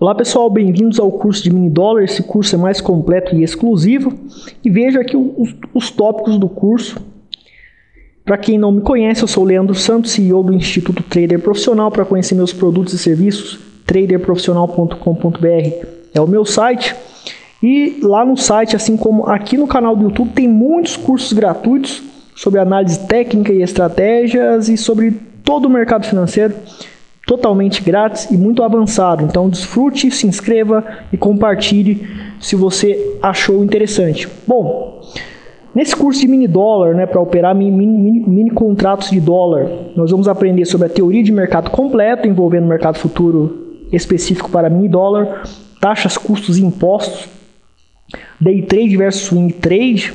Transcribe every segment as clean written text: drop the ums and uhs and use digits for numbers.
Olá pessoal, bem-vindos ao curso de mini dólar. Esse curso é mais completo e exclusivo. E veja aqui os tópicos do curso. Para quem não me conhece, eu sou o Leandro Santos, CEO do Instituto Trader Profissional. Para conhecer meus produtos e serviços, traderprofissional.com.br é o meu site. E lá no site, assim como aqui no canal do YouTube, tem muitos cursos gratuitos sobre análise técnica e estratégias e sobre todo o mercado financeiro, totalmente grátis e muito avançado. Então desfrute, se inscreva e compartilhe se você achou interessante. Bom, nesse curso de mini dólar, para operar mini contratos de dólar, nós vamos aprender sobre a teoria de mercado completo, envolvendo mercado futuro específico para mini dólar, taxas, custos e impostos, day trade versus swing trade,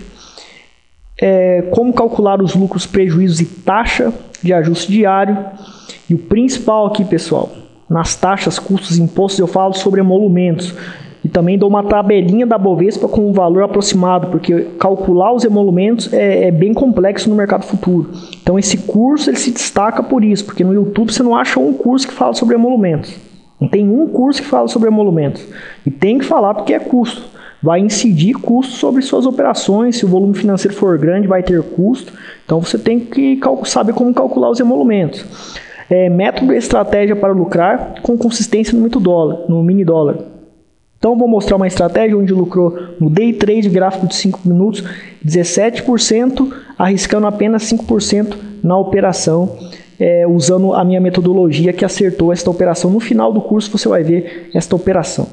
como calcular os lucros, prejuízos e taxa de ajuste diário. E o principal aqui, pessoal, nas taxas, custos e impostos, eu falo sobre emolumentos. E também dou uma tabelinha da Bovespa com um valor aproximado, porque calcular os emolumentos é bem complexo no mercado futuro. Então esse curso ele se destaca por isso, porque no YouTube você não acha um curso que fala sobre emolumentos. Não tem um curso que fala sobre emolumentos. E tem que falar porque é custo. Vai incidir custo sobre suas operações. Se o volume financeiro for grande, vai ter custo. Então você tem que saber como calcular os emolumentos. Método e estratégia para lucrar com consistência no mini dólar. Então vou mostrar uma estratégia onde lucrou no day trade gráfico de 5 minutos 17%, arriscando apenas 5% na operação, usando a minha metodologia que acertou esta operação. No final do curso você vai ver esta operação.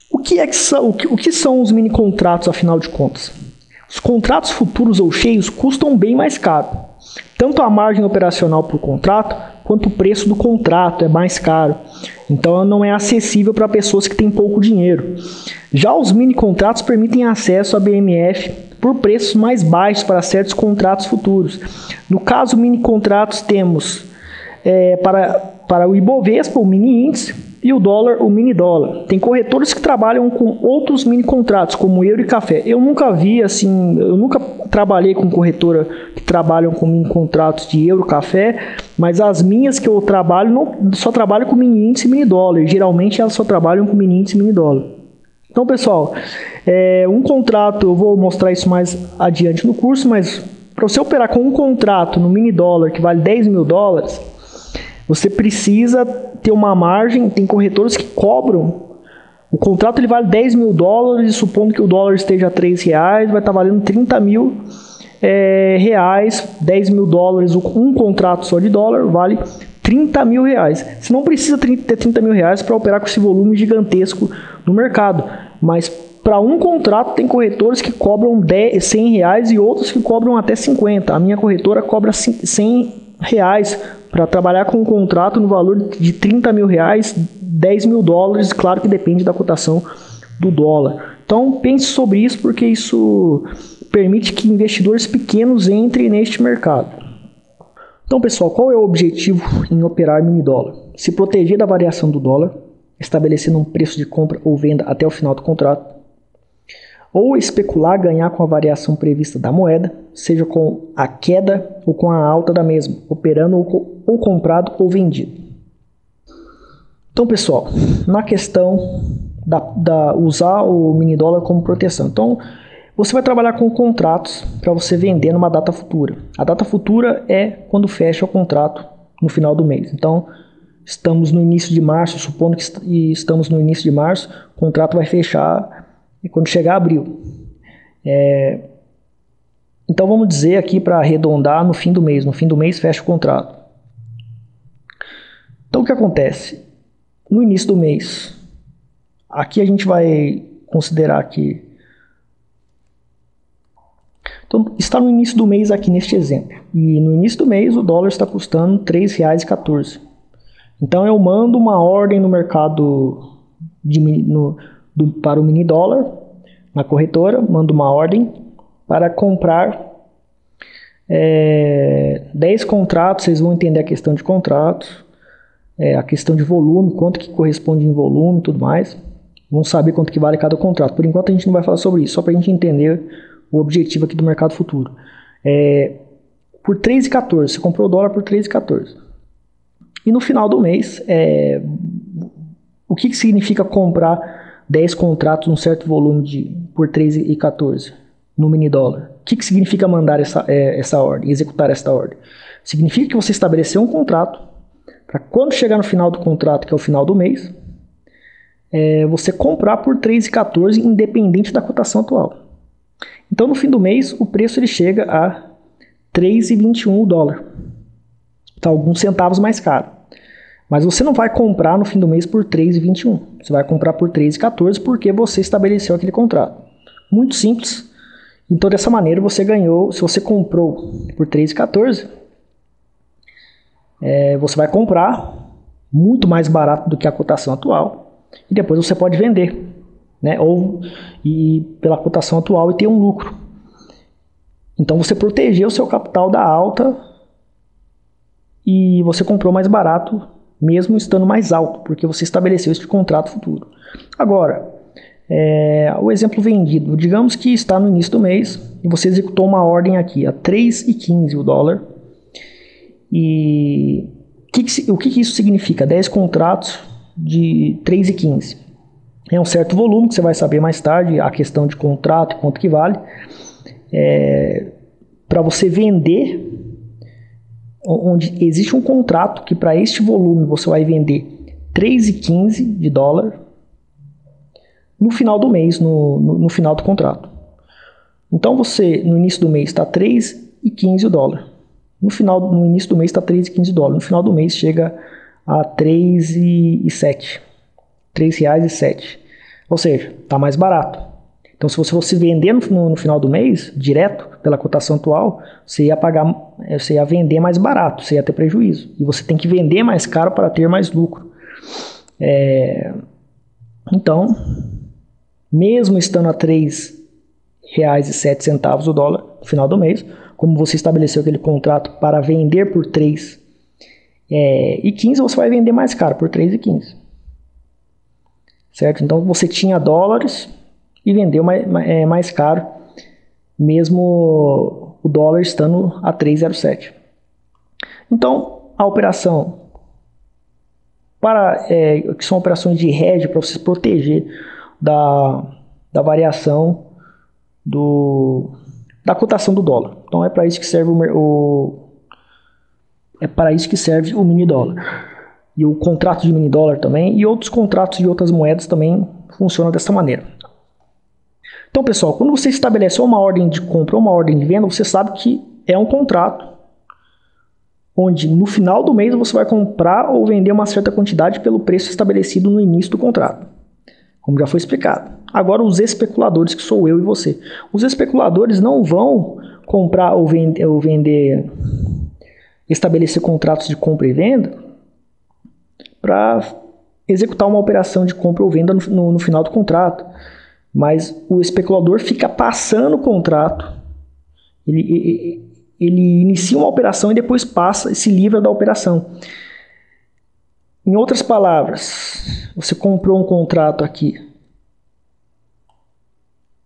O que são os mini contratos, afinal de contas? Os contratos futuros ou cheios custam bem mais caro. Tanto a margem operacional por contrato, quanto o preço do contrato é mais caro. Então não é acessível para pessoas que têm pouco dinheiro. Já os mini contratos permitem acesso a BMF por preços mais baixos para certos contratos futuros. No caso, mini contratos temos para o Ibovespa, o mini índice, e o dólar, o mini dólar. Tem corretores que trabalham com outros mini contratos, como euro e café. Eu nunca trabalhei com corretora que trabalham com mini contratos de euro, café, mas as minhas que eu trabalho só trabalham com mini índice e mini dólar. Geralmente elas só trabalham com mini índice e mini dólar. Então, pessoal, um contrato, eu vou mostrar isso mais adiante no curso, mas para você operar com um contrato no mini dólar que vale 10 mil dólares, você precisa ter uma margem. Tem corretores que cobram. O contrato ele vale 10 mil dólares, e supondo que o dólar esteja a R$3, vai estar valendo 30 mil reais. 10 mil dólares, um contrato só de dólar vale 30 mil reais. Você não precisa ter 30 mil reais para operar com esse volume gigantesco no mercado. Mas para um contrato tem corretores que cobram 100 reais e outros que cobram até 50. A minha corretora cobra 100 reais para trabalhar com um contrato no valor de 30 mil reais, 10 mil dólares, claro que depende da cotação do dólar. Então pense sobre isso, porque isso permite que investidores pequenos entrem neste mercado. Então pessoal, qual é o objetivo em operar mini dólar? Se proteger da variação do dólar, estabelecendo um preço de compra ou venda até o final do contrato, ou especular, ganhar com a variação prevista da moeda, seja com a queda ou com a alta da mesma, operando ou comprado ou vendido. Então, pessoal, na questão usar o mini dólar como proteção. Então, você vai trabalhar com contratos para você vender numa data futura. A data futura é quando fecha o contrato no final do mês. Então, estamos no início de março, supondo que estamos no início de março, o contrato vai fechar e quando chegar abril. Então vamos dizer aqui para arredondar no fim do mês. No fim do mês fecha o contrato. Então o que acontece? No início do mês, aqui a gente vai considerar que... Então está no início do mês aqui neste exemplo. E no início do mês o dólar está custando R$ 3,14. Então eu mando uma ordem no mercado para o mini dólar, na corretora, mando uma ordem para comprar 10 contratos. Vocês vão entender a questão de contratos, a questão de volume, quanto que corresponde em volume e tudo mais. Vão saber quanto que vale cada contrato. Por enquanto a gente não vai falar sobre isso, só para a gente entender o objetivo aqui do mercado futuro. Por 3,14, você comprou o dólar por 3,14. E no final do mês, O que significa comprar 10 contratos num certo volume por 3,14 no mini dólar? O que significa mandar essa ordem, executar essa ordem? Significa que você estabeleceu um contrato para quando chegar no final do contrato, que é o final do mês, você comprar por 3,14 independente da cotação atual. Então, no fim do mês, o preço ele chega a 3,21 o dólar. Está alguns centavos mais caro. Mas você não vai comprar no fim do mês por 3,21. Você vai comprar por 3,14 porque você estabeleceu aquele contrato. Muito simples. Então, dessa maneira, você ganhou. Se você comprou por 3,14, você vai comprar muito mais barato do que a cotação atual. E depois você pode vender, né? E pela cotação atual e ter um lucro. Então, você protegeu o seu capital da alta e você comprou mais barato, mesmo estando mais alto, porque você estabeleceu esse contrato futuro. Agora, o exemplo vendido, digamos que está no início do mês e você executou uma ordem aqui a 3,15 o dólar. E o que isso significa? 10 contratos de 3,15. É um certo volume que você vai saber mais tarde, a questão de contrato, quanto que vale. Para você vender, onde existe um contrato que para este volume você vai vender 3,15 de dólar no final do mês, no final do contrato. Então você, no início do mês, está 3,15 o dólar. No início do mês está 3,15 o dólar. No final do mês chega a 3,07. R$3,07. Ou seja, está mais barato. Então, se você fosse vender no final do mês, direto, pela cotação atual, você ia vender mais barato, você ia ter prejuízo. E você tem que vender mais caro para ter mais lucro. Então, mesmo estando a R$3,07 o dólar no final do mês, como você estabeleceu aquele contrato para vender por 3,15, você vai vender mais caro, por 3,15. Certo? Então, você tinha dólares e vendeu mais caro, mesmo o dólar estando a 3,07. Então, a operação, que são operações de hedge para você se proteger da variação da cotação do dólar. Então, é para isso que serve o mini dólar. E o contrato de mini dólar também, e outros contratos de outras moedas também funcionam dessa maneira. Então, pessoal, quando você estabelece uma ordem de compra ou uma ordem de venda, você sabe que é um contrato onde no final do mês você vai comprar ou vender uma certa quantidade pelo preço estabelecido no início do contrato, como já foi explicado. Agora, os especuladores, que sou eu e você. Os especuladores não vão comprar ou vender, estabelecer contratos de compra e venda para executar uma operação de compra ou venda no final do contrato. Mas o especulador fica passando o contrato, ele inicia uma operação e depois passa e se livra da operação. Em outras palavras, você comprou um contrato aqui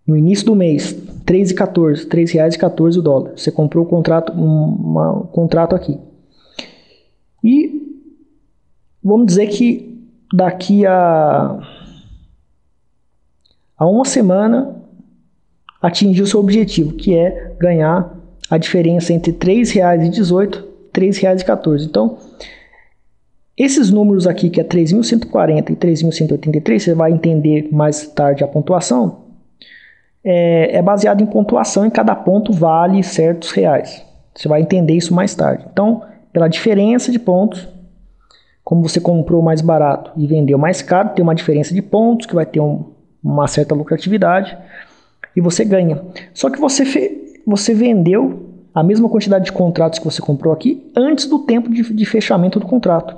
no início do mês, R$3,14 o dólar. Você comprou um contrato aqui. E vamos dizer que daqui a uma semana atingiu o seu objetivo, que é ganhar a diferença entre R$3,18 e R$3,14. Então, esses números aqui, que é 3.140 e 3.183, você vai entender mais tarde a pontuação, é baseado em pontuação, e cada ponto vale certos reais. Você vai entender isso mais tarde. Então, pela diferença de pontos, como você comprou mais barato e vendeu mais caro, tem uma diferença de pontos que vai ter uma certa lucratividade e você ganha. Só que você vendeu a mesma quantidade de contratos que você comprou aqui antes do tempo de fechamento do contrato.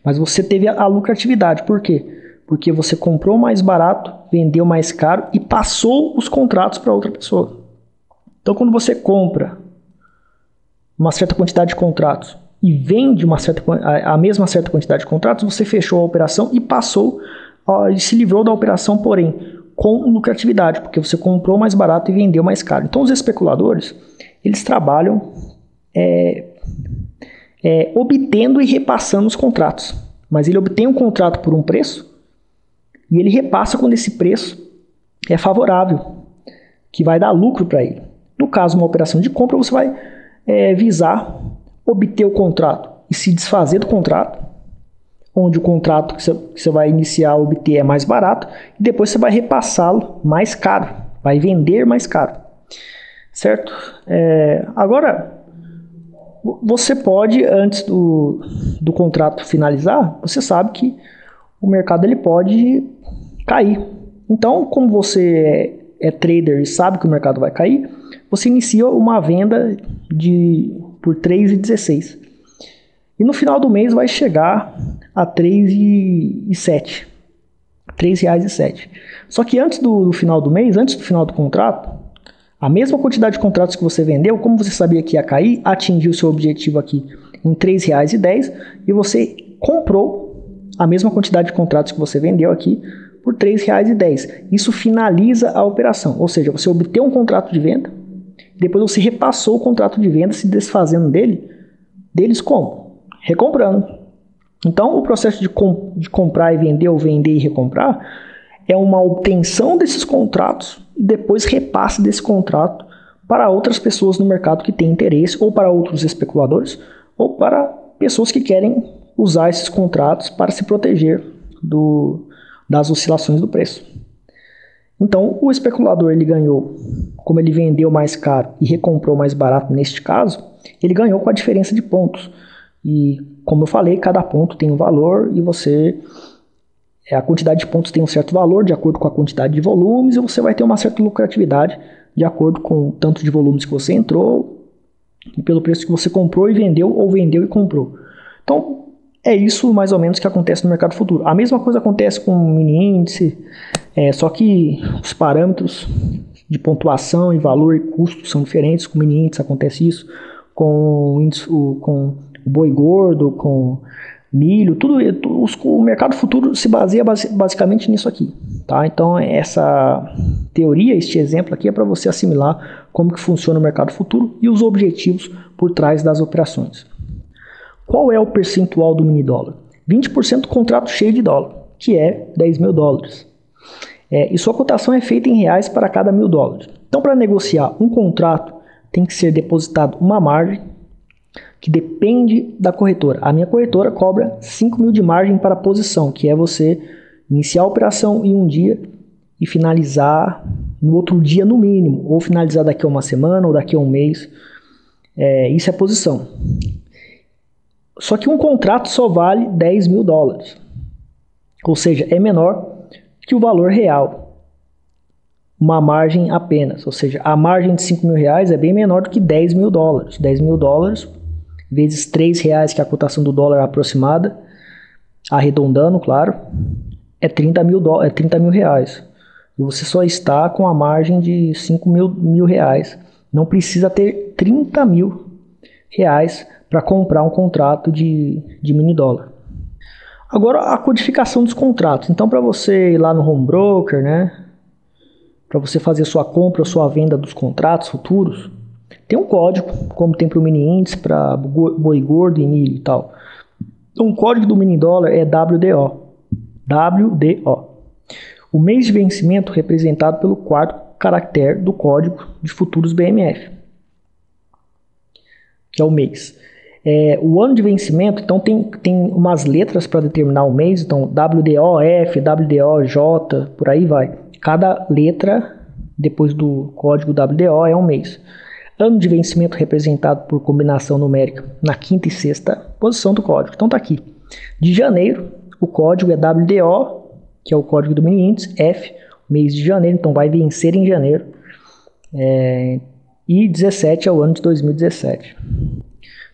Mas você teve a lucratividade. Por quê? Porque você comprou mais barato, vendeu mais caro e passou os contratos para outra pessoa. Então, quando você compra uma certa quantidade de contratos e vende a mesma certa quantidade de contratos, você fechou a operação e se livrou da operação, porém, com lucratividade, porque você comprou mais barato e vendeu mais caro. Então, os especuladores, eles trabalham obtendo e repassando os contratos. Mas ele obtém um contrato por um preço e ele repassa quando esse preço é favorável, que vai dar lucro para ele. No caso, uma operação de compra, você vai visar obter o contrato e se desfazer do contrato, onde o contrato que você vai iniciar a obter é mais barato, e depois você vai repassá-lo mais caro, vai vender mais caro, certo? Agora, você pode, antes do contrato finalizar, você sabe que o mercado ele pode cair. Então, como você é trader e sabe que o mercado vai cair, você inicia uma venda por 3,16. E no final do mês vai chegar a R$ 3,07. R$ 3,07. Só que antes do final do mês, antes do final do contrato, a mesma quantidade de contratos que você vendeu, como você sabia que ia cair, atingiu o seu objetivo aqui em R$ 3,10 e você comprou a mesma quantidade de contratos que você vendeu aqui por R$ 3,10. Isso finaliza a operação, ou seja, você obteve um contrato de venda, depois você repassou o contrato de venda se desfazendo deles como? Recomprando. Então, o processo de comprar e vender, ou vender e recomprar, é uma obtenção desses contratos e depois repasse desse contrato para outras pessoas no mercado que têm interesse, ou para outros especuladores, ou para pessoas que querem usar esses contratos para se proteger das oscilações do preço. Então, o especulador ele ganhou, como ele vendeu mais caro e recomprou mais barato neste caso, ele ganhou com a diferença de pontos. E, como eu falei, cada ponto tem um valor e a quantidade de pontos tem um certo valor de acordo com a quantidade de volumes e você vai ter uma certa lucratividade de acordo com o tanto de volumes que você entrou e pelo preço que você comprou e vendeu, ou vendeu e comprou. Então, é isso mais ou menos que acontece no mercado futuro. A mesma coisa acontece com o mini índice, só que os parâmetros de pontuação e valor e custo são diferentes. Com o mini índice acontece isso, com o boi gordo, com milho, o mercado futuro se baseia basicamente nisso aqui, tá? Então essa teoria, este exemplo aqui é para você assimilar como que funciona o mercado futuro e os objetivos por trás das operações. Qual é o percentual do mini dólar? 20% do contrato cheio de dólar, que é 10 mil dólares. E sua cotação é feita em reais para cada $1.000. Então, para negociar um contrato, tem que ser depositado uma margem que depende da corretora. A minha corretora cobra 5 mil de margem para a posição, que é você iniciar a operação em um dia e finalizar no outro dia no mínimo, ou finalizar daqui a uma semana ou daqui a um mês. Isso é posição. Só que um contrato só vale 10 mil dólares, ou seja, é menor que o valor real. Uma margem apenas, ou seja, a margem de 5 mil reais é bem menor do que 10 mil dólares. 10 mil dólares vezes 3 reais, que é a cotação do dólar aproximada, arredondando, claro, é 30 mil reais. E você só está com a margem de 5 mil reais. Não precisa ter 30 mil reais para comprar um contrato de mini dólar. Agora, a codificação dos contratos. Então, para você ir lá no home broker, né, para você fazer sua compra ou sua venda dos contratos futuros, tem um código, como tem para o mini índice, para boi gordo e milho e tal. Então, o código do mini dólar é WDO. WDO. O mês de vencimento representado pelo quarto caractere do código de futuros BMF, que é o mês. O ano de vencimento, então, tem umas letras para determinar o mês. Então, WDOF, WDOJ, por aí vai. Cada letra, depois do código WDO, é um mês. Ano de vencimento representado por combinação numérica na quinta e sexta posição do código. Então, está aqui. De janeiro, o código é WDO, que é o código do mini índice, F, mês de janeiro, então vai vencer em janeiro. E 17 é o ano de 2017.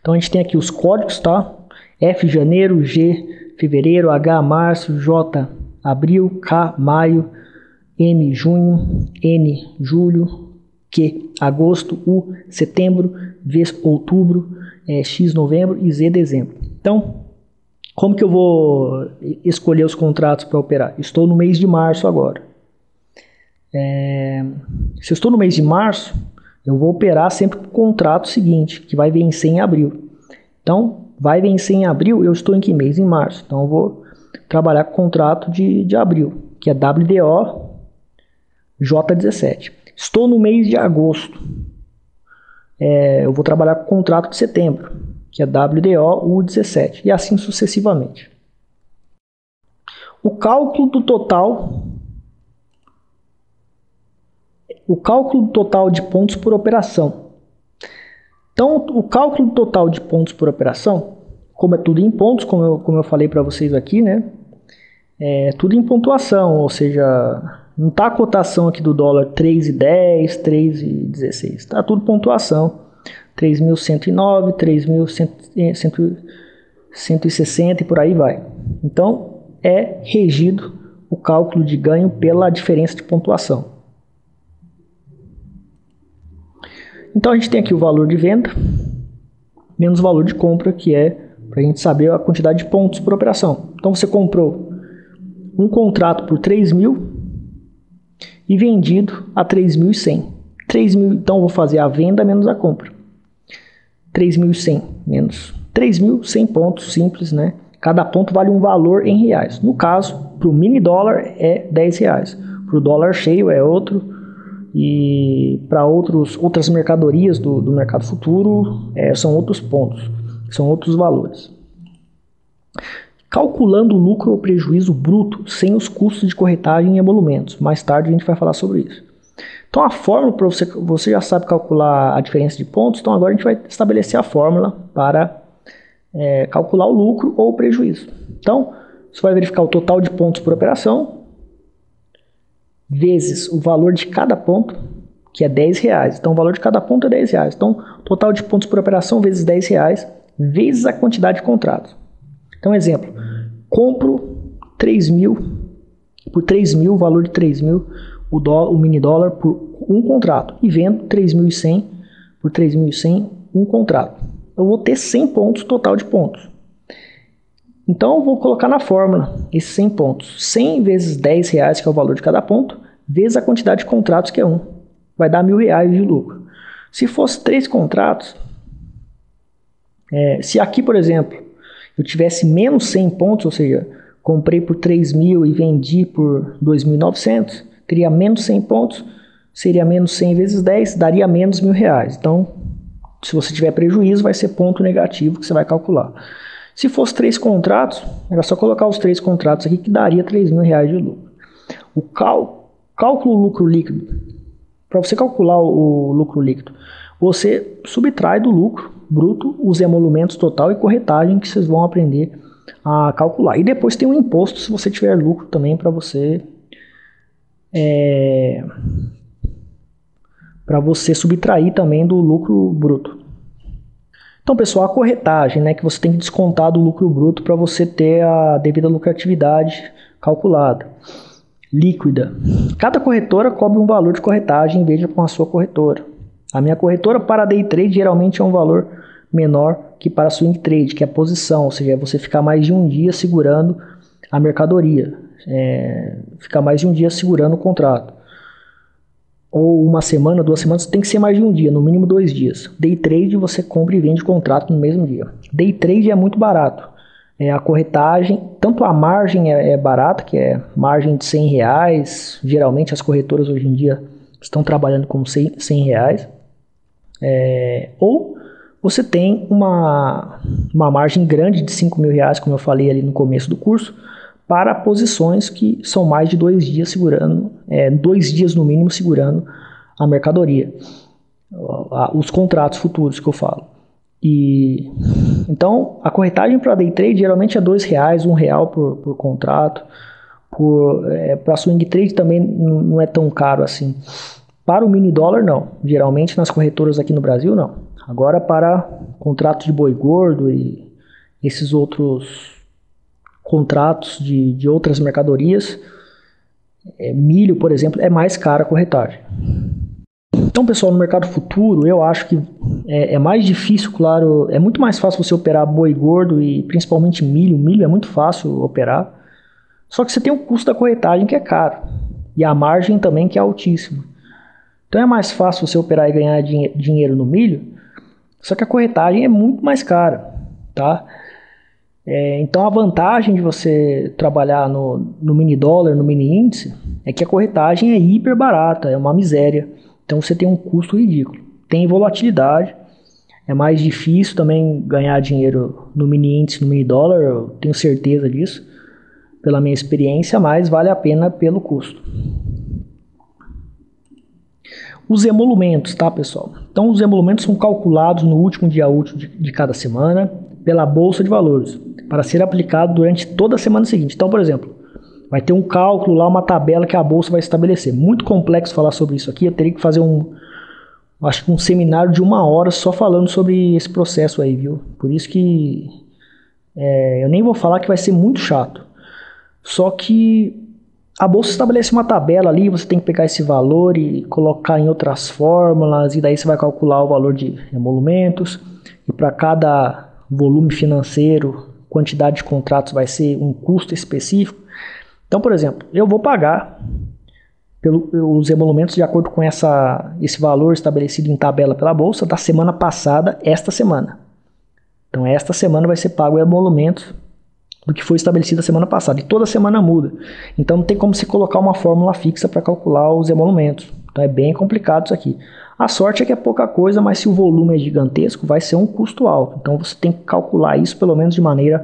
Então, a gente tem aqui os códigos, tá? F, janeiro, G, fevereiro, H, março, J, abril, K, maio, M, junho, N, julho, Q, agosto, U, setembro, V, outubro, X, novembro e Z, dezembro. Então, como que eu vou escolher os contratos para operar? Estou no mês de março agora. Se eu estou no mês de março, eu vou operar sempre com o contrato seguinte, que vai vencer em abril. Então, vai vencer em abril, eu estou em que mês? Em março. Então, eu vou trabalhar com o contrato de abril, que é WDO J17. Estou no mês de agosto. Eu vou trabalhar com o contrato de setembro, que é WDO U17, e assim sucessivamente. O cálculo do total de pontos por operação. Então, o cálculo total de pontos por operação, como é tudo em pontos, como eu falei para vocês aqui, né? É tudo em pontuação, ou seja, não está a cotação aqui do dólar 3,10, 3,16, está tudo pontuação. 3.109, 3.160 e por aí vai. Então, é regido o cálculo de ganho pela diferença de pontuação. Então, a gente tem aqui o valor de venda menos o valor de compra, que é para a gente saber a quantidade de pontos por operação. Então, você comprou um contrato por 3.000 e vendido a 3.100. 3.000, então, eu vou fazer a venda menos a compra. 3.100 menos 3.100 pontos, simples, né? Cada ponto vale um valor em reais. No caso, para o mini dólar é 10 reais. Para o dólar cheio é outro. E para outras mercadorias do mercado futuro são outros pontos, são outros valores. Calculando o lucro ou prejuízo bruto sem os custos de corretagem e emolumentos. Mais tarde a gente vai falar sobre isso. Então a fórmula, para você já sabe calcular a diferença de pontos, então agora a gente vai estabelecer a fórmula para calcular o lucro ou o prejuízo. Então, você vai verificar o total de pontos por operação, vezes o valor de cada ponto, que é 10 reais. Então, o valor de cada ponto é 10 reais. Então, total de pontos por operação vezes 10 reais, vezes a quantidade de contratos. Então, exemplo, compro 3.000, por 3.000, o valor de 3.000, o mini dólar por um contrato. E vendo 3.100 por 3.100, um contrato. Eu vou ter 100 pontos total de pontos. Então, eu vou colocar na fórmula esses 100 pontos. 100 vezes 10 reais, que é o valor de cada ponto, vezes a quantidade de contratos, que é 1. Vai dar 1.000 reais de lucro. Se fosse 3 contratos, se aqui, por exemplo, eu tivesse menos 100 pontos, ou seja, comprei por 3.000 e vendi por 2.900, teria menos 100 pontos, seria menos 100 vezes 10, daria menos 1.000 reais. Então, se você tiver prejuízo, vai ser ponto negativo que você vai calcular. Se fosse 3 contratos, era só colocar os 3 contratos aqui que daria 3.000 reais de lucro. O cálculo lucro líquido, para você calcular o lucro líquido, você subtrai do lucro bruto os emolumentos total e corretagem que vocês vão aprender a calcular. E depois tem um imposto se você tiver lucro também para você subtrair também do lucro bruto. Então, pessoal, a corretagem, né, que você tem que descontar do lucro bruto para você ter a devida lucratividade calculada. Líquida. Cada corretora cobra um valor de corretagem, veja com a sua corretora. A minha corretora para day trade geralmente é um valor menor que para swing trade, que é a posição, ou seja, é você ficar mais de um dia segurando a mercadoria, ficar mais de um dia segurando o contrato. Ou uma semana, 2 semanas, tem que ser mais de um dia, no mínimo 2 dias. Day trade você compra e vende contrato no mesmo dia. Day trade é muito barato. A corretagem, tanto a margem é barata, que é margem de 100 reais. Geralmente as corretoras hoje em dia estão trabalhando com 100 reais. Ou você tem uma margem grande de 5.000 reais, como eu falei ali no começo do curso, para posições que são mais de 2 dias segurando, 2 dias no mínimo segurando a mercadoria, os contratos futuros que eu falo. Então, a corretagem para day trade geralmente é R$2, R$1 por contrato. Para swing trade também não é tão caro assim. Para o mini dólar, não. Geralmente nas corretoras aqui no Brasil, não. Agora, para contrato de boi gordo e esses outros contratos de outras mercadorias, milho, por exemplo, é mais cara a corretagem. Então, pessoal, no mercado futuro, eu acho que é mais difícil, claro, é muito mais fácil você operar boi gordo e principalmente milho. Milho é muito fácil operar, só que você tem o custo da corretagem que é caro e a margem também que é altíssima. Então é mais fácil você operar e ganhar dinheiro no milho, só que a corretagem é muito mais cara, tá? Então a vantagem de você trabalhar no mini dólar, no mini índice, é que a corretagem é hiper barata, é uma miséria. Então você tem um custo ridículo. Tem volatilidade, é mais difícil também ganhar dinheiro no mini índice, no mini dólar, eu tenho certeza disso, pela minha experiência, mas vale a pena pelo custo. Os emolumentos, tá, pessoal? Então os emolumentos são calculados no último dia útil de cada semana pela Bolsa de Valores, para ser aplicado durante toda a semana seguinte. Então, por exemplo, vai ter um cálculo lá, uma tabela que a Bolsa vai estabelecer. Muito complexo falar sobre isso aqui, eu teria que fazer acho que um seminário de 1 hora só falando sobre esse processo aí, viu? Por isso que eu nem vou falar que vai ser muito chato. Só que a Bolsa estabelece uma tabela ali, você tem que pegar esse valor e colocar em outras fórmulas, e daí você vai calcular o valor de emolumentos, e para cada volume financeiro, quantidade de contratos vai ser um custo específico. Então, por exemplo, eu vou pagar os emolumentos de acordo com esse valor estabelecido em tabela pela Bolsa da semana passada, esta semana. Então, esta semana vai ser pago o emolumento do que foi estabelecido a semana passada. E toda semana muda. Então, não tem como se colocar uma fórmula fixa para calcular os emolumentos. Então, é bem complicado isso aqui. A sorte é que é pouca coisa, mas se o volume é gigantesco, vai ser um custo alto. Então, você tem que calcular isso pelo menos de maneira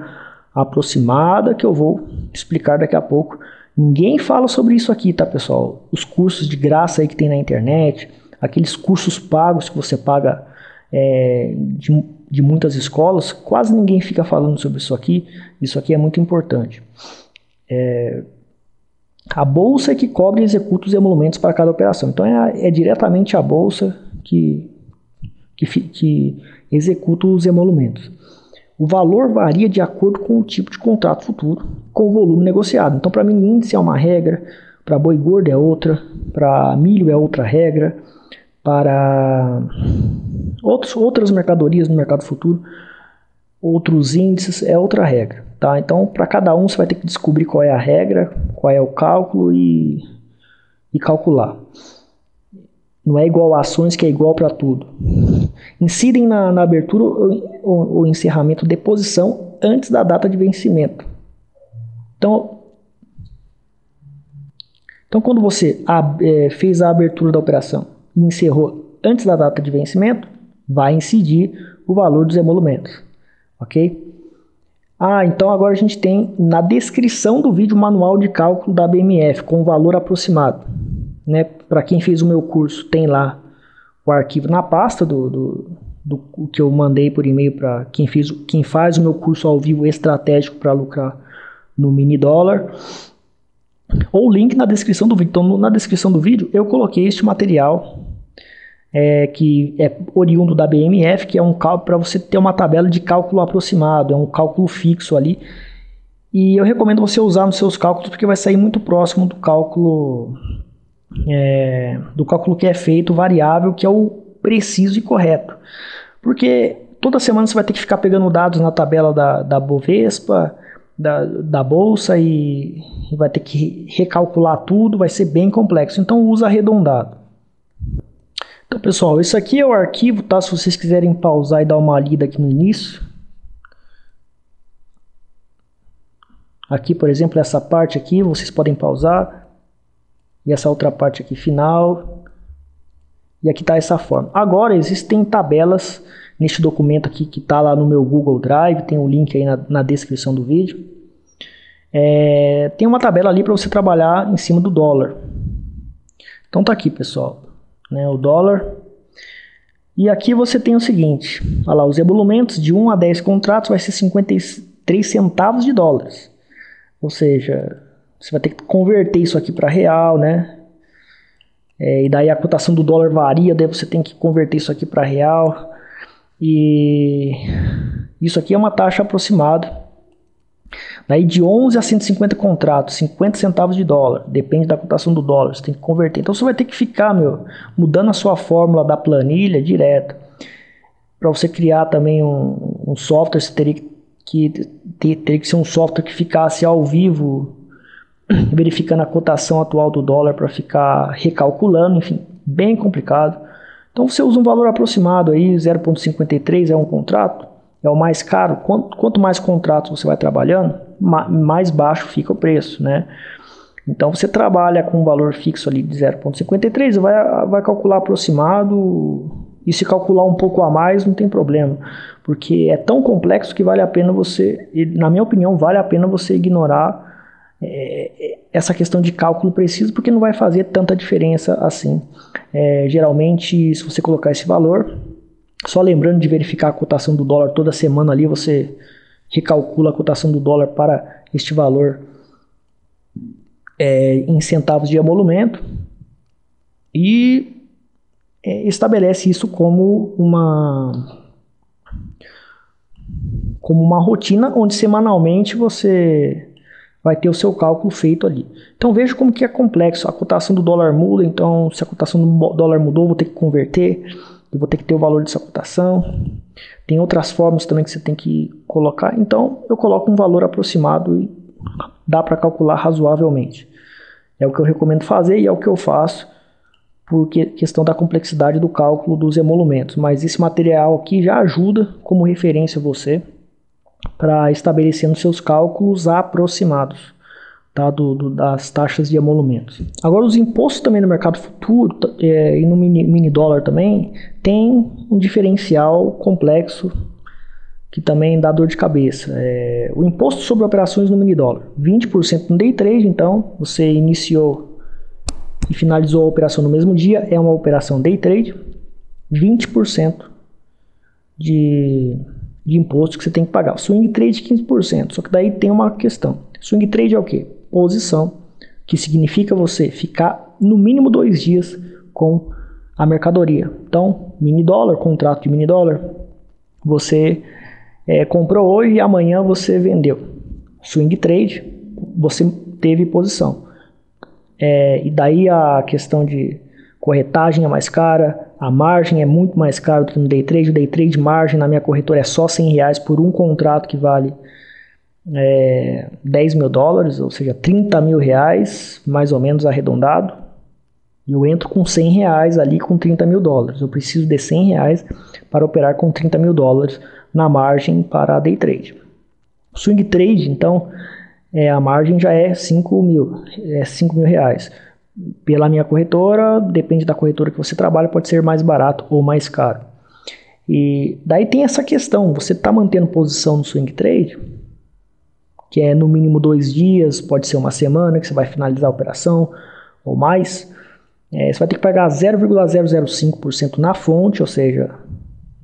aproximada, que eu vou explicar daqui a pouco. Ninguém fala sobre isso aqui, tá, pessoal? Os cursos de graça aí que tem na internet, aqueles cursos pagos que você paga de muitas escolas, quase ninguém fica falando sobre isso aqui. Isso aqui é muito importante. A Bolsa é que cobre e executa os emolumentos para cada operação. Então é diretamente a Bolsa que executa os emolumentos. O valor varia de acordo com o tipo de contrato futuro, com o volume negociado. Então, para mini índice é uma regra, para boi gordo é outra, para milho é outra regra, para outras mercadorias no mercado futuro, outros índices é outra regra. Tá? Então, para cada um, você vai ter que descobrir qual é a regra, qual é o cálculo e calcular. Não é igual a ações, que é igual para tudo. Incidem na abertura ou encerramento de posição antes da data de vencimento. Então quando você fez a abertura da operação e encerrou antes da data de vencimento, vai incidir o valor dos emolumentos. Ok? Então agora a gente tem na descrição do vídeo o manual de cálculo da BMF com o valor aproximado. Né? Para quem fez o meu curso, tem lá o arquivo na pasta do que eu mandei por e-mail para quem faz o meu curso ao vivo estratégico para lucrar no mini dólar. Ou o link na descrição do vídeo. Então, na descrição do vídeo, eu coloquei este material que é oriundo da BMF, que é um cálculo para você ter uma tabela de cálculo aproximado, é um cálculo fixo ali. E eu recomendo você usar nos seus cálculos, porque vai sair muito próximo do cálculo que é feito variável, que é o preciso e correto. Porque toda semana você vai ter que ficar pegando dados na tabela da Bovespa, da Bolsa, e vai ter que recalcular tudo, vai ser bem complexo. Então usa arredondado. Então, pessoal, isso aqui é o arquivo, tá? Se vocês quiserem pausar e dar uma lida aqui no início. Aqui, por exemplo, essa parte aqui, vocês podem pausar. E essa outra parte aqui, final. E aqui está essa forma. Agora, existem tabelas neste documento aqui, que está lá no meu Google Drive. Tem um link aí na descrição do vídeo. Tem uma tabela ali para você trabalhar em cima do dólar. Então tá aqui, pessoal. O dólar. E aqui você tem o seguinte. Olha lá, os emolumentos de 1 a 10 contratos vai ser 53 centavos de dólares. Ou seja, você vai ter que converter isso aqui para real, né? E daí a cotação do dólar varia, daí você tem que converter isso aqui para real. E isso aqui é uma taxa aproximada. Daí de 11 a 150 contratos, 50 centavos de dólar. Depende da cotação do dólar, você tem que converter. Então você vai ter que ficar mudando a sua fórmula da planilha direto. Para você criar também um software, você teria que ser um software que ficasse ao vivo, verificando a cotação atual do dólar para ficar recalculando, enfim, bem complicado. Então você usa um valor aproximado aí, 0,53 é um contrato, é o mais caro. Quanto mais contratos você vai trabalhando, mais baixo fica o preço, né? Então você trabalha com um valor fixo ali de 0,53, vai calcular aproximado, e se calcular um pouco a mais não tem problema, porque é tão complexo que vale a pena você, na minha opinião, vale a pena você ignorar essa questão de cálculo preciso, porque não vai fazer tanta diferença assim. Geralmente, se você colocar esse valor, só lembrando de verificar a cotação do dólar toda semana ali, você recalcula a cotação do dólar para este valor em centavos de emolumento e estabelece isso como uma rotina onde semanalmente você vai ter o seu cálculo feito ali. Então veja como que é complexo. A cotação do dólar muda, então se a cotação do dólar mudou, vou ter que converter, eu vou ter que ter o valor dessa cotação. Tem outras formas também que você tem que colocar, então eu coloco um valor aproximado e dá para calcular razoavelmente. É o que eu recomendo fazer e é o que eu faço, porque questão da complexidade do cálculo dos emolumentos. Mas esse material aqui já ajuda como referência você para estabelecer nos seus cálculos aproximados, tá, das taxas de emolumentos. Agora, os impostos também no mercado futuro e no mini dólar também tem um diferencial complexo que também dá dor de cabeça. O imposto sobre operações no mini dólar, 20% no day trade, então você iniciou e finalizou a operação no mesmo dia, é uma operação day trade, 20% de imposto que você tem que pagar. Swing trade 15%, só que daí tem uma questão. Swing trade é o quê? Posição, que significa você ficar no mínimo 2 dias com a mercadoria. Então, mini dólar, contrato de mini dólar, você comprou hoje e amanhã você vendeu. Swing trade, você teve posição. E daí a questão de corretagem é mais cara, a margem é muito mais cara do que no day trade. O day trade margem na minha corretora é só R$100 por um contrato que vale $10 mil, ou seja, R$30 mil, mais ou menos arredondado. E eu entro com R$100 ali com $30 mil. Eu preciso de R$100 para operar com $30 mil na margem para a day trade. Swing trade, então, a margem já é R$5 mil, R$5 mil. Pela minha corretora, depende da corretora que você trabalha, pode ser mais barato ou mais caro. E daí tem essa questão, você está mantendo posição no swing trade, que é no mínimo 2 dias, pode ser uma semana que você vai finalizar a operação ou mais, você vai ter que pagar 0,005% na fonte, ou seja,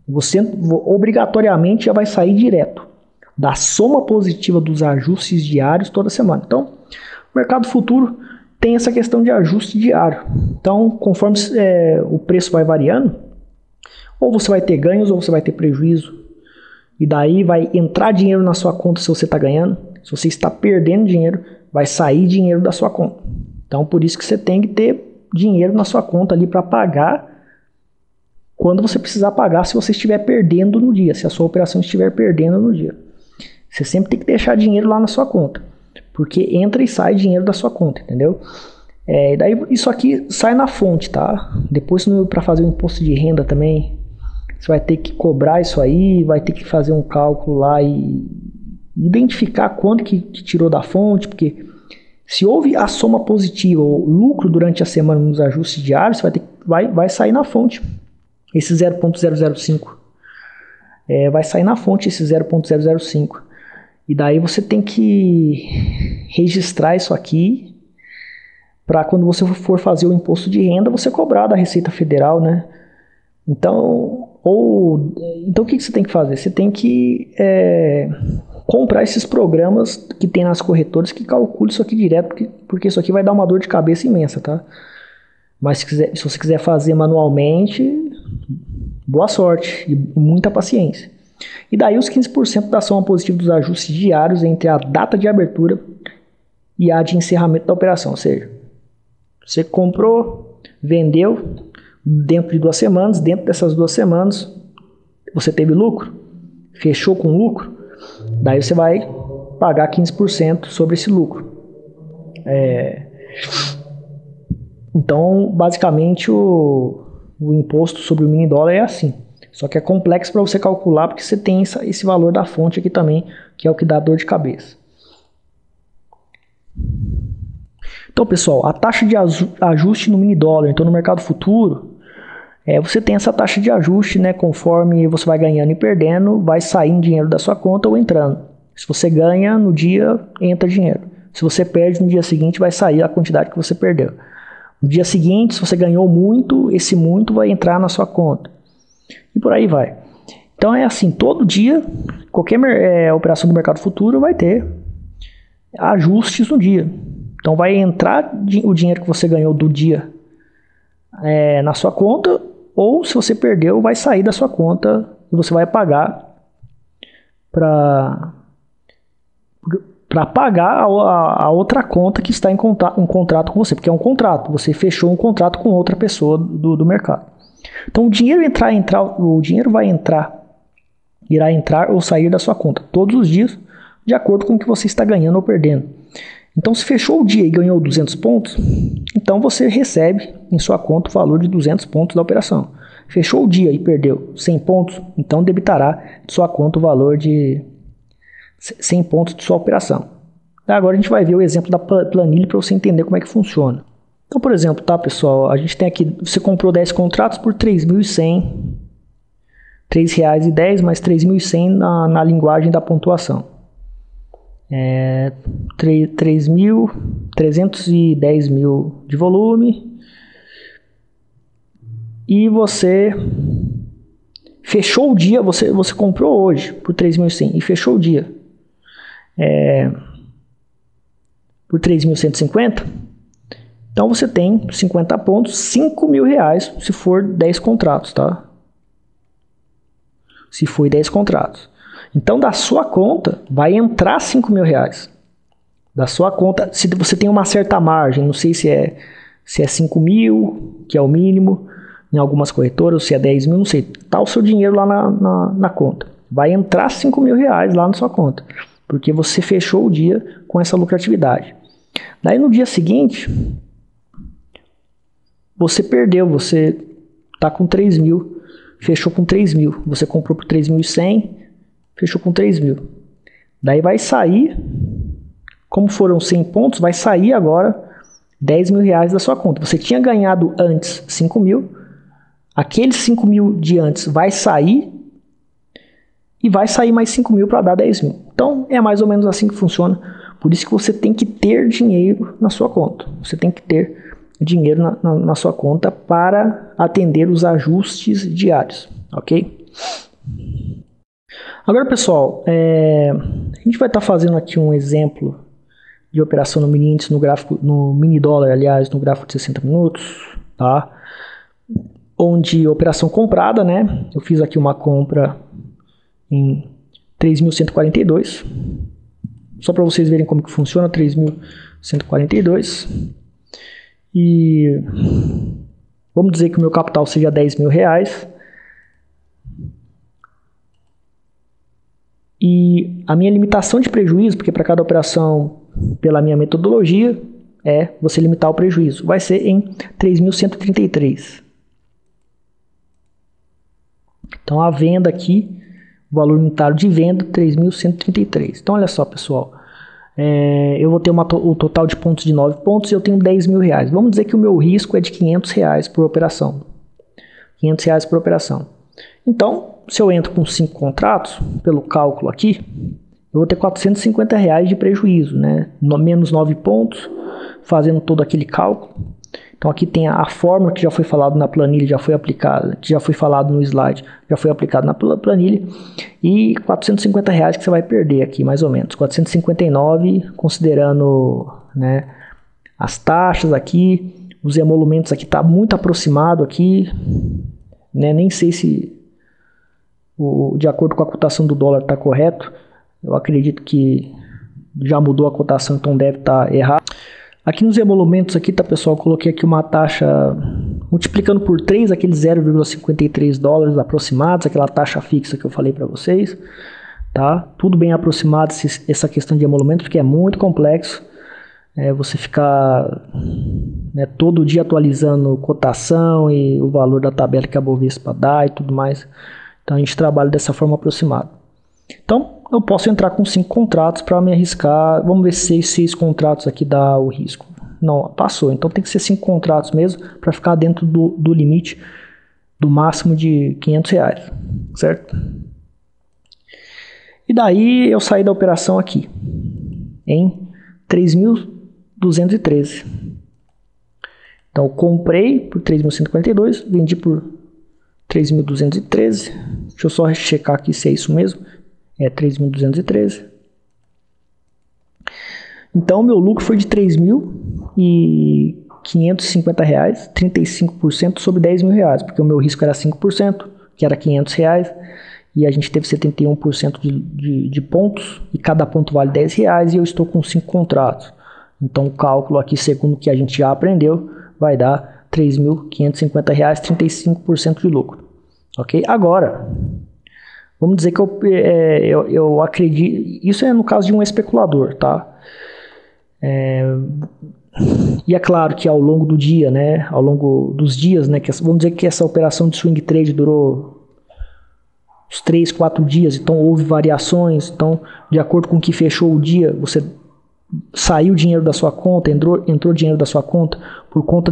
você obrigatoriamente já vai sair direto da soma positiva dos ajustes diários toda semana. Então, o mercado futuro tem essa questão de ajuste diário. Então, conforme o preço vai variando, ou você vai ter ganhos ou você vai ter prejuízo. E daí vai entrar dinheiro na sua conta se você está ganhando. Se você está perdendo dinheiro, vai sair dinheiro da sua conta. Então, por isso que você tem que ter dinheiro na sua conta ali para pagar quando você precisar pagar se você estiver perdendo no dia, se a sua operação estiver perdendo no dia. Você sempre tem que deixar dinheiro lá na sua conta, porque entra e sai dinheiro da sua conta, entendeu? Daí isso aqui sai na fonte, tá? Depois para fazer o imposto de renda também, você vai ter que cobrar isso aí, vai ter que fazer um cálculo lá e identificar quanto que tirou da fonte, porque se houve a soma positiva ou lucro durante a semana nos ajustes diários, vai sair na fonte esse 0,005. Vai sair na fonte esse 0,005. E daí você tem que registrar isso aqui para quando você for fazer o imposto de renda, você cobrar da Receita Federal, né? Então o que você tem que fazer? Você tem que comprar esses programas que tem nas corretoras que calculam isso aqui direto, porque isso aqui vai dar uma dor de cabeça imensa, tá? Mas se você quiser fazer manualmente, boa sorte e muita paciência. E daí os 15% da soma positiva dos ajustes diários entre a data de abertura e a de encerramento da operação. Ou seja, você comprou, vendeu dentro de 2 semanas, dentro dessas 2 semanas você teve lucro, fechou com lucro, daí você vai pagar 15% sobre esse lucro. Então, basicamente, o imposto sobre o mini dólar é assim. Só que é complexo para você calcular porque você tem esse valor da fonte aqui também, que é o que dá dor de cabeça. Então, pessoal, a taxa de ajuste no mini dólar, então no mercado futuro, você tem essa taxa de ajuste, né, conforme você vai ganhando e perdendo, vai saindo dinheiro da sua conta ou entrando. Se você ganha no dia, entra dinheiro. Se você perde no dia seguinte, vai sair a quantidade que você perdeu. No dia seguinte, se você ganhou muito, esse muito vai entrar na sua conta. E por aí vai. Então é assim, todo dia, qualquer operação do mercado futuro vai ter ajustes no dia. Então vai entrar o dinheiro que você ganhou do dia na sua conta, ou se você perdeu, vai sair da sua conta e você vai pagar para pagar a outra conta que está em contrato com você, porque é um contrato, você fechou um contrato com outra pessoa do mercado. Então o dinheiro irá entrar ou sair da sua conta todos os dias, de acordo com o que você está ganhando ou perdendo. Então, se fechou o dia e ganhou 200 pontos, então você recebe em sua conta o valor de 200 pontos da operação. Fechou o dia e perdeu 100 pontos, então debitará de sua conta o valor de 100 pontos de sua operação. Agora a gente vai ver o exemplo da planilha para você entender como é que funciona. Então, por exemplo, tá, pessoal, a gente tem aqui, você comprou 10 contratos por R$3.100, R$3,10 mais 3.100 na linguagem da pontuação. 310 mil de volume, e você fechou o dia, você comprou hoje por 3.100 e fechou o dia por 3.150, então você tem 50 pontos, R$5.000 se for 10 contratos, tá? Se for 10 contratos. Então, da sua conta, vai entrar R$5.000. Da sua conta, se você tem uma certa margem, não sei se é 5.000, que é o mínimo, em algumas corretoras, ou se é 10.000, não sei. Tá o seu dinheiro lá na conta. Vai entrar R$5.000 lá na sua conta, porque você fechou o dia com essa lucratividade. Daí, no dia seguinte, você perdeu, você tá com 3.000, fechou com 3.000. Você comprou por 3.100, fechou com 3.000. Daí vai sair, como foram 100 pontos, vai sair agora R$10.000 da sua conta. Você tinha ganhado antes 5.000, aqueles 5.000 de antes vai sair, e vai sair mais 5.000 para dar 10.000. Então é mais ou menos assim que funciona. Por isso que você tem que ter dinheiro na sua conta. Você tem que ter dinheiro na sua conta para atender os ajustes diários, ok? Agora, pessoal, a gente vai estar fazendo aqui um exemplo de operação no mini índice, no mini dólar, aliás, no gráfico de 60 minutos, tá? Onde operação comprada, né? Eu fiz aqui uma compra em 3.142, só para vocês verem como que funciona, 3.142, e vamos dizer que o meu capital seja R$10.000, e a minha limitação de prejuízo, porque para cada operação, pela minha metodologia, você limitar o prejuízo, vai ser em 3.133. Então a venda aqui, o valor unitário de venda, 3.133. Então olha só, pessoal, eu vou ter o total de pontos de 9 pontos e eu tenho R$10.000. Vamos dizer que o meu risco é de R$500 por operação. R$500 por operação. Então, se eu entro com 5 contratos, pelo cálculo aqui, eu vou ter R$450 de prejuízo, né? Menos 9 pontos, fazendo todo aquele cálculo. Então aqui tem a fórmula que já foi falado na planilha, já foi aplicada, que já foi falado no slide, já foi aplicado na planilha, e R$450 que você vai perder aqui, mais ou menos. 459, considerando, né, as taxas aqui, os emolumentos aqui, está muito aproximado aqui, né? Nem sei se de acordo com a cotação do dólar está correto. Eu acredito que já mudou a cotação, então deve estar errado. Aqui nos emolumentos aqui, tá, pessoal, eu coloquei aqui uma taxa multiplicando por 3, aqueles 0,53 dólares aproximados, aquela taxa fixa que eu falei para vocês, tá? Tudo bem aproximado essa questão de emolumentos, porque é muito complexo. Você ficar, né, todo dia atualizando cotação e o valor da tabela que a Bovespa dá e tudo mais. Então a gente trabalha dessa forma aproximada. Então eu posso entrar com 5 contratos para me arriscar. Vamos ver se 6 contratos aqui dá o risco. Não, passou. Então tem que ser 5 contratos mesmo para ficar dentro do limite do máximo de R$500, certo? E daí eu saí da operação aqui em 3.213. Então eu comprei por 3.142, vendi por 3.213. Deixa eu só checar aqui se é isso mesmo. É 3.213. Então meu lucro foi de R$3.550, 35% sobre R$10.000, porque o meu risco era 5%, que era R$500, e a gente teve 71% de pontos, e cada ponto vale R$10, e eu estou com 5 contratos. Então o cálculo aqui, segundo o que a gente já aprendeu, vai dar R$3.550, 35% de lucro. Ok? Agora, vamos dizer que eu acredito... Isso é no caso de um especulador, tá? E é claro que ao longo do dia, né? Ao longo dos dias, né? Vamos dizer que essa operação de swing trade durou uns 3, 4 dias, então houve variações. Então, de acordo com o que fechou o dia, você saiu dinheiro da sua conta, entrou dinheiro da sua conta por conta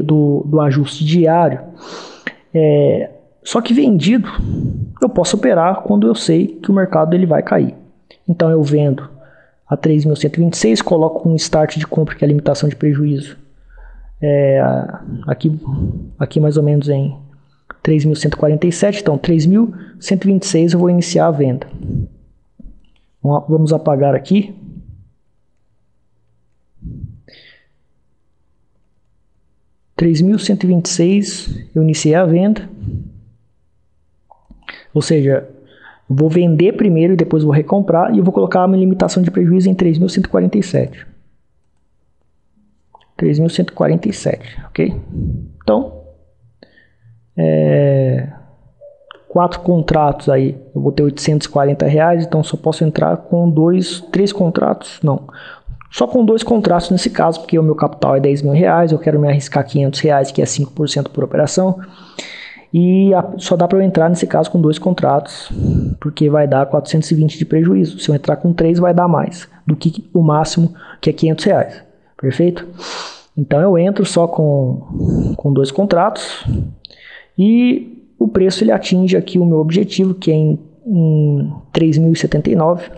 do ajuste diário. Só que vendido, eu posso operar quando eu sei que o mercado ele vai cair. Então eu vendo a 3.126, coloco um start de compra, que é a limitação de prejuízo, aqui mais ou menos em 3.147, então 3.126 eu vou iniciar a venda. Vamos apagar aqui. $3.126 eu iniciei a venda. Ou seja, vou vender primeiro e depois vou recomprar, e eu vou colocar a minha limitação de prejuízo em 3.147. 3.147, ok? Então, 4 contratos aí, eu vou ter R$840, então só posso entrar com 3 contratos, não. Só com 2 contratos nesse caso, porque o meu capital é R$10.000, eu quero me arriscar R$500, que é 5% por operação. E só dá para eu entrar nesse caso com 2 contratos, porque vai dar 420 de prejuízo. Se eu entrar com 3, vai dar mais do que o máximo, que é R$500. Perfeito? Então eu entro só com 2 contratos e o preço ele atinge aqui o meu objetivo, que é em 3.079.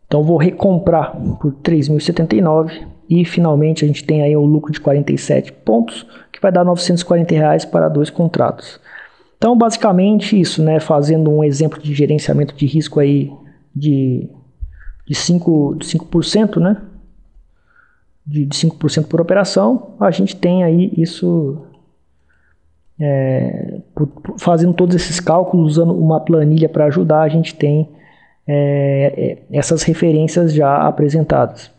Então eu vou recomprar por 3.079 e finalmente a gente tem aí o lucro de 47 pontos, que vai dar R$940 para 2 contratos. Então basicamente isso, né? Fazendo um exemplo de gerenciamento de risco aí de 5%, né? De 5% por operação, a gente tem aí isso, fazendo todos esses cálculos, usando uma planilha para ajudar, a gente tem essas referências já apresentadas.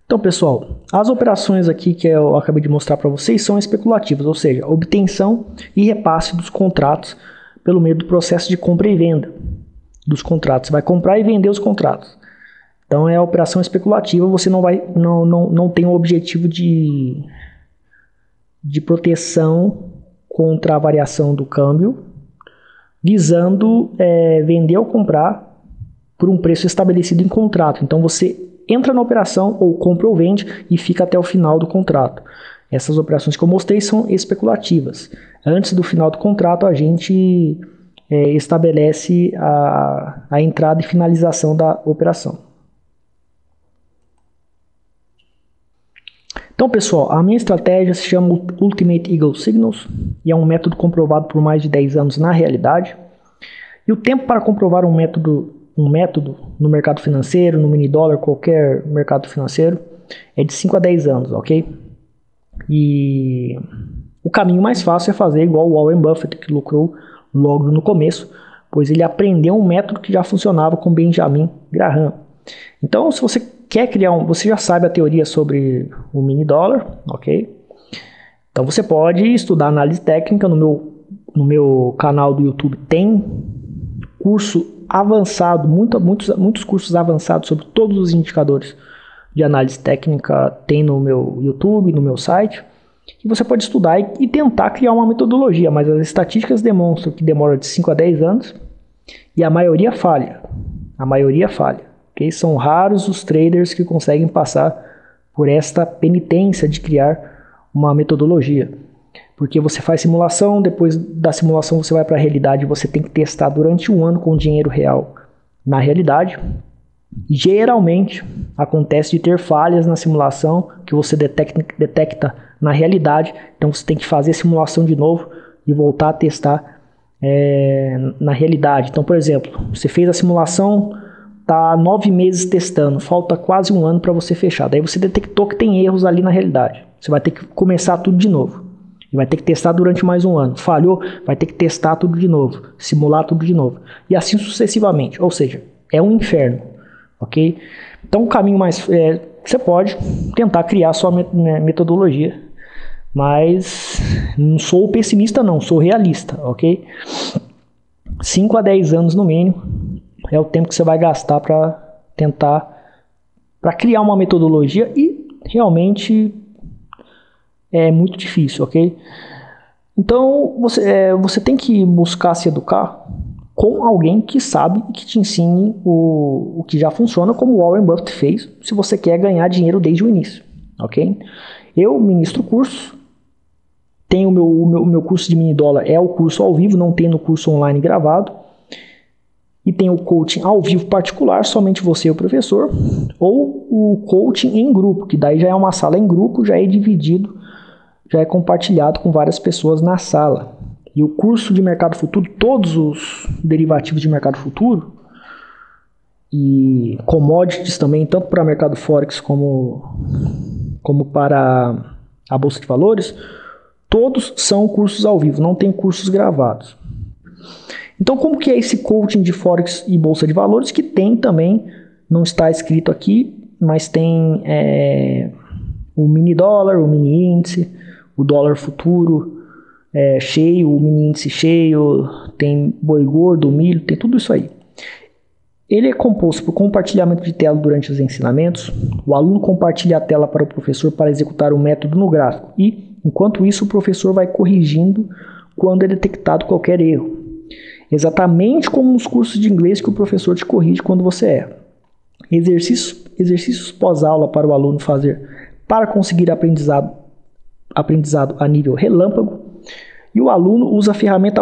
Então, pessoal, as operações aqui que eu acabei de mostrar para vocês são especulativas, ou seja, obtenção e repasse dos contratos pelo meio do processo de compra e venda dos contratos. Você vai comprar e vender os contratos. Então, é a operação especulativa, você não tem o objetivo de proteção contra a variação do câmbio, visando vender ou comprar por um preço estabelecido em contrato. Então você entra na operação, ou compra ou vende, e fica até o final do contrato. Essas operações que eu mostrei são especulativas. Antes do final do contrato, a gente estabelece a entrada e finalização da operação. Então, pessoal, a minha estratégia se chama Ultimate Eagle Signals e é um método comprovado por mais de 10 anos na realidade. E o tempo para comprovar um método no mercado financeiro, no mini dólar, qualquer mercado financeiro, é de 5 a 10 anos, ok? E o caminho mais fácil é fazer igual o Warren Buffett, que lucrou logo no começo, pois ele aprendeu um método que já funcionava com Benjamin Graham. Então, se você quer criar você já sabe a teoria sobre o mini dólar, ok? Então você pode estudar análise técnica. No meu canal do YouTube tem curso avançado, muitos cursos avançados sobre todos os indicadores de análise técnica, tem no meu YouTube, no meu site. E você pode estudar e tentar criar uma metodologia, mas as estatísticas demonstram que demora de 5 a 10 anos e a maioria falha. A maioria falha. Okay? São raros os traders que conseguem passar por esta penitência de criar uma metodologia. Porque você faz simulação, depois da simulação você vai para a realidade, você tem que testar durante um ano com dinheiro real na realidade. E geralmente acontece de ter falhas na simulação que você detecta na realidade, então você tem que fazer a simulação de novo e voltar a testar na realidade. Então, por exemplo, você fez a simulação, está 9 meses testando, falta quase um ano para você fechar. Daí você detectou que tem erros ali na realidade. Você vai ter que começar tudo de novo. E vai ter que testar durante mais um ano. Falhou, vai ter que testar tudo de novo, simular tudo de novo. E assim sucessivamente. Ou seja, é um inferno. Ok? Então o caminho mais... você pode tentar criar a sua metodologia. Mas não sou pessimista não, sou realista. Ok? 5 a 10 anos no mínimo é o tempo que você vai gastar para criar uma metodologia e realmente é muito difícil, ok? Então você tem que buscar se educar com alguém que sabe e que te ensine o que já funciona, como o Warren Buffett fez, se você quer ganhar dinheiro desde o início, ok? Eu ministro curso, tenho o meu curso de mini dólar, é o curso ao vivo, não tem no curso online gravado. E tem o coaching ao vivo particular, somente você e o professor, ou o coaching em grupo, que daí já é uma sala em grupo, já é dividido, já é compartilhado com várias pessoas na sala. E o curso de mercado futuro, todos os derivativos de mercado futuro, e commodities também, tanto para mercado Forex como para a Bolsa de Valores, todos são cursos ao vivo, não tem cursos gravados. Então, como que é esse coaching de Forex e Bolsa de Valores, que tem também, não está escrito aqui, mas tem o mini dólar, o mini índice, o dólar futuro cheio, o mini índice cheio, tem boi gordo, milho, tem tudo isso aí. Ele é composto por compartilhamento de tela durante os ensinamentos, o aluno compartilha a tela para o professor para executar o método no gráfico e, enquanto isso, o professor vai corrigindo quando é detectado qualquer erro. Exatamente como nos cursos de inglês que o professor te corrige quando você erra. Exercícios pós-aula para o aluno fazer para conseguir aprendizado a nível relâmpago. E o aluno usa a ferramenta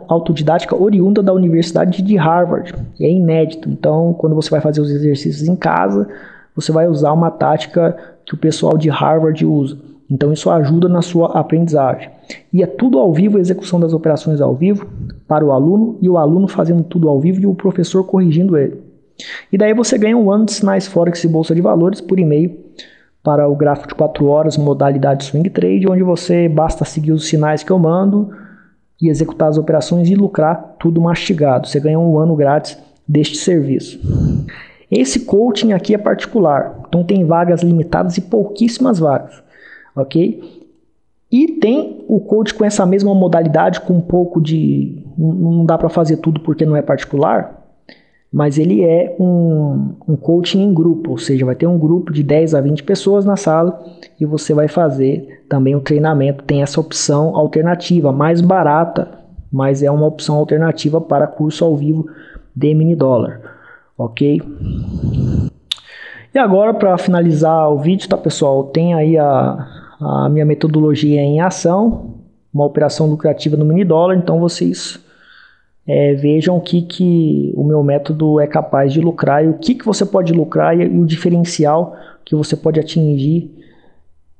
autodidática oriunda da Universidade de Harvard. E é inédito. Então, quando você vai fazer os exercícios em casa, você vai usar uma tática que o pessoal de Harvard usa. Então isso ajuda na sua aprendizagem. E é tudo ao vivo, a execução das operações ao vivo para o aluno, e o aluno fazendo tudo ao vivo e o professor corrigindo ele. E daí você ganha um ano de sinais Forex e Bolsa de Valores por e-mail para o gráfico de 4 horas, modalidade Swing Trade, onde você basta seguir os sinais que eu mando e executar as operações e lucrar tudo mastigado. Você ganha um ano grátis deste serviço. Esse coaching aqui é particular, então tem vagas limitadas e pouquíssimas vagas. Ok? E tem o coach com essa mesma modalidade, com um pouco de... Não dá para fazer tudo porque não é particular, mas ele é um coaching em grupo, ou seja, vai ter um grupo de 10 a 20 pessoas na sala e você vai fazer também o treinamento. Tem essa opção alternativa, mais barata, mas é uma opção alternativa para curso ao vivo de mini dólar. Ok? E agora, para finalizar o vídeo, tá, pessoal? Tem aí a minha metodologia em ação, uma operação lucrativa no mini dólar. Então vocês vejam o que o meu método é capaz de lucrar e o que você pode lucrar e o diferencial que você pode atingir